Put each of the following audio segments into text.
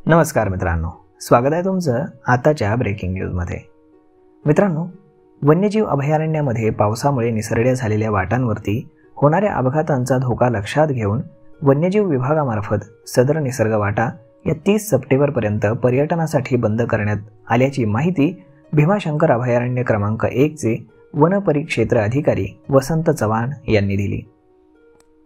नमस्कार मित्रांनो, स्वागत आहे तुमचं आताच्या ब्रेकिंग न्यूजमध्ये। मित्रांनो, वन्यजीव अभयारण्यामध्ये पावसामुळे निसरड्या झालेल्या वाटांवरती होणाऱ्या अपघातांचा धोका लक्षात घेऊन वन्यजीव विभागामार्फत सदर निसर्ग वाटा या 30 सप्टेंबरपर्यंत पर्यटनासाठी बंद करण्यात आल्याची माहिती भीमाशंकर अभयारण्य क्रमांक 1 चे वन परिक्षेत्र अधिकारी वसंत चव्हाण यांनी दिली।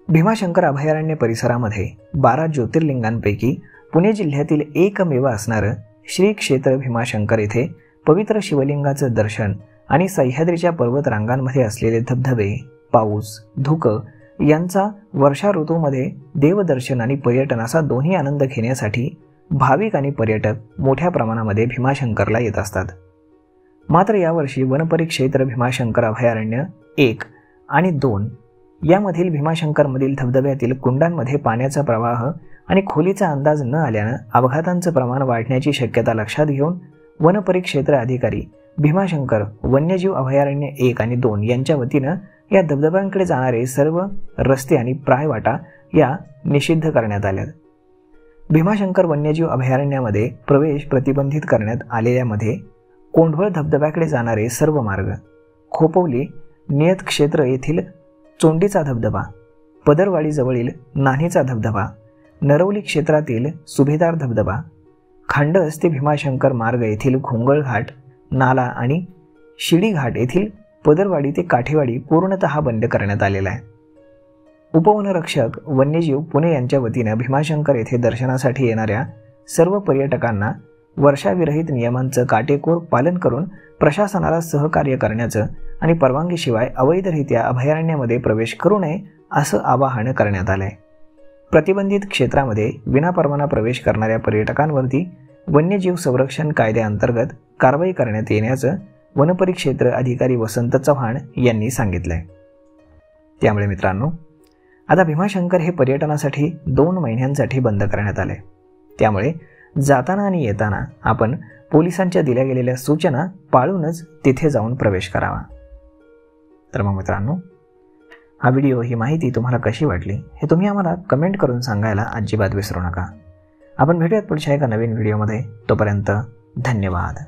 भीमाशंकर अभयारण्य परिसरामध्ये 12 ज्योतिर्लिंगांपैकी पुणे जिल्ह्यातील एकमेव असणारं श्री क्षेत्र भीमाशंकर येथे पवित्र शिवलिंगाचं दर्शन आणि सह्याद्रीच्या पर्वत रांगांमध्ये असलेले धबधबे, पाऊस, धुकं यांचा वर्षा ऋतूमध्ये देवदर्शन आणि पर्यटनाचा दोन्ही आनंद घेण्यासाठी भाविक आणि पर्यटक मोठ्या प्रमाणामध्ये भीमाशंकरला येत असतात। मात्र यावर्षी वनपरिक्षेत्र भीमाशंकर अभयारण्य 1 आणि 2 यामधील भीमाशंकरमधील धबधब्यातील कुंडांमध्ये पाण्याचा प्रवाह आणि खोलीचा अंदाज न आल्यानं अपघातांचं प्रमाण वाढण्याची शक्यता लक्षात घेऊन वनपरिक्षेत्र अधिकारी भीमाशंकर वन्यजीव अभयारण्य 1 आणि 2 यांच्या वतीनं या धबधब्यांकडे जाणारे सर्व रस्ते आणि प्रायवाटा या निषिद्ध करण्यात आल्या। भीमाशंकर वन्यजीव अभयारण्यामध्ये प्रवेश प्रतिबंधित करण्यात आलेल्यामध्ये कोंढवळ धबधब्याकडे जाणारे सर्व मार्ग, खोपवली नियत क्षेत्र येथील चोंडीचा धबधबा, पदरवाडी जवळील नान्हीचा धबधबा, नरवली क्षेत्रातील सुभेदार धबधबा, खांडस ते भीमाशंकर मार्ग येथील घोंगळ घाट, नाला आणि शिडी घाट येथील पदरवाडी ते काठेवाडी पूर्णतः बंद करण्यात आलेला आहे। उपवनरक्षक वन्यजीव पुणे यांच्या वतीने भीमाशंकर येथे दर्शनासाठी येणाऱ्या सर्व पर्यटकांना वर्षाविरहित नियमांचं काटेकोर पालन करून प्रशासनाला सहकार्य करण्याचं आणि परवानगीशिवाय अवैधरित्या अभयारण्यामध्ये प्रवेश करू नये असं आवाहन करण्यात आलं आहे। प्रतिबंधित क्षेत्रामध्ये विनापरवाना प्रवेश करणाऱ्या पर्यटकांवरती वन्यजीव संरक्षण कायद्याअंतर्गत कारवाई करण्यात येण्याचं वनपरिक्षेत्र अधिकारी वसंत चव्हाण यांनी सांगितलं आहे। त्यामुळे मित्रांनो, आता भीमाशंकर हे पर्यटनासाठी 2 महिन्यांसाठी बंद करण्यात आले। त्यामुळे जाताना आणि येताना आपण पोलिसांच्या दिल्या गेलेल्या सूचना पाळूनच तिथे जाऊन प्रवेश करावा। तर मग मित्रांनो, हा व्हिडिओ, ही माहिती तुम्हाला कशी वाटली हे तुम्ही आम्हाला कमेंट करून सांगायला अजिबात विसरू नका। आपण भेटूयात पुढच्या एका नवीन व्हिडिओमध्ये। तोपर्यंत धन्यवाद।